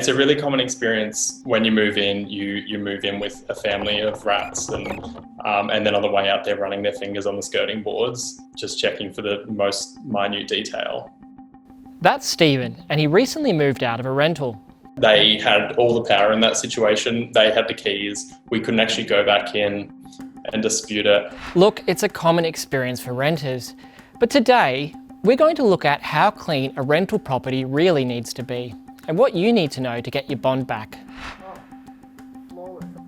It's a really common experience when you move in. You move in with a family of rats, and then on the way out, they're running their fingers on the skirting boards, just checking for the most minute detail. That's Stephen, and he recently moved out of a rental. They had all the power in that situation. They had the keys. We couldn't actually go back in and dispute it. Look, it's a common experience for renters, but today we're going to look at how clean a rental property really needs to be and what you need to know to get your bond back.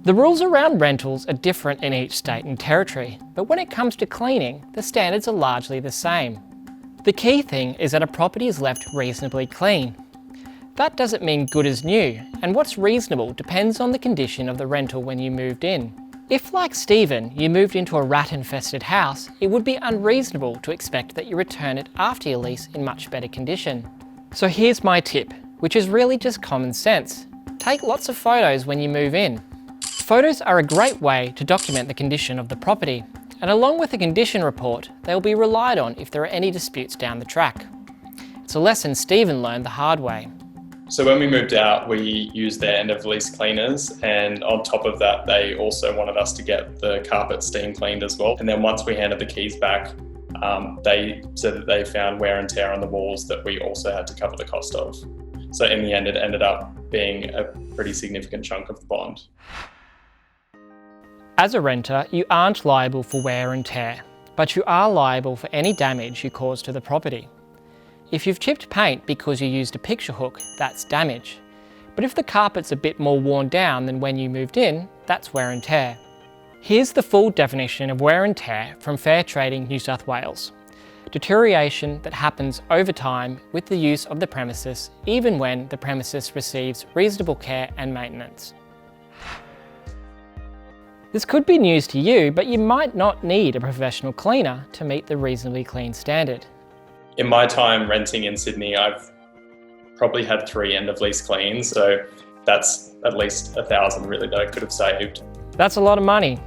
The rules around rentals are different in each state and territory, but when it comes to cleaning, the standards are largely the same. The key thing is that a property is left reasonably clean. That doesn't mean good as new, and what's reasonable depends on the condition of the rental when you moved in. If, like Stephen, you moved into a rat-infested house, it would be unreasonable to expect that you return it after your lease in much better condition. So here's my tip, which is really just common sense. Take lots of photos when you move in. Photos are a great way to document the condition of the property, and along with a condition report, they will be relied on if there are any disputes down the track. It's a lesson Stephen learned the hard way. So when we moved out, we used their end-of-lease cleaners, and on top of that, they also wanted us to get the carpet steam cleaned as well. And then once we handed the keys back, they said that they found wear and tear on the walls that we also had to cover the cost of. So in the end, it ended up being a pretty significant chunk of the bond. As a renter, you aren't liable for wear and tear, but you are liable for any damage you cause to the property. If you've chipped paint because you used a picture hook, that's damage. But if the carpet's a bit more worn down than when you moved in, that's wear and tear. Here's the full definition of wear and tear from Fair Trading New South Wales. Deterioration that happens over time with the use of the premises, even when the premises receives reasonable care and maintenance. This could be news to you, but you might not need a professional cleaner to meet the reasonably clean standard. In my time renting in Sydney, I've probably had 3 end-of-lease cleans, so that's at least 1,000 really that I could have saved. That's a lot of money.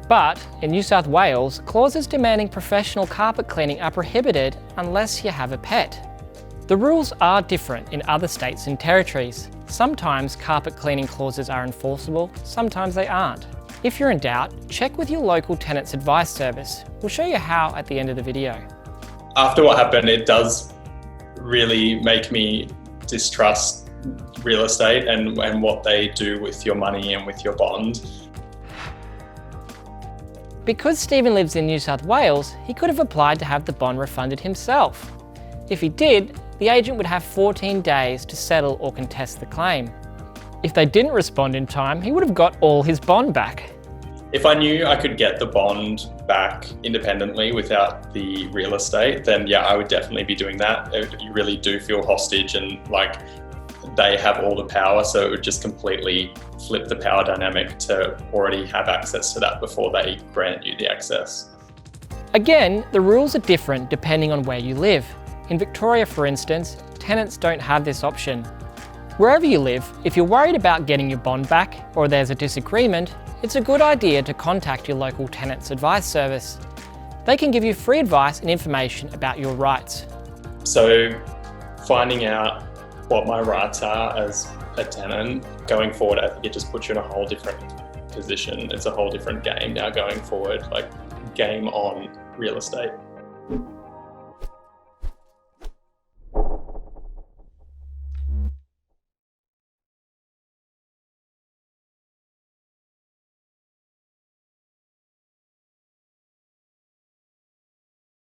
But in New South Wales, clauses demanding professional carpet cleaning are prohibited unless you have a pet. The rules are different in other states and territories. Sometimes carpet cleaning clauses are enforceable, sometimes they aren't. If you're in doubt, check with your local Tenants advice service. We'll show you how at the end of the video. After what happened, it does really make me distrust real estate and what they do with your money and with your bond. Because Stephen lives in New South Wales, he could have applied to have the bond refunded himself. If he did, the agent would have 14 days to settle or contest the claim. If they didn't respond in time, he would have got all his bond back. If I knew I could get the bond back independently without the real estate, then yeah, I would definitely be doing that. You really do feel hostage and like they have all the power, so it would just completely flip the power dynamic to already have access to that before they grant you the access. Again, the rules are different depending on where you live. In Victoria, for instance, tenants don't have this option. Wherever you live, if you're worried about getting your bond back or there's a disagreement, it's a good idea to contact your local Tenants advice service. They can give you free advice and information about your rights. So finding out what my rights are as a tenant going forward, I think it just puts you in a whole different position. It's a whole different game now going forward, like game on real estate.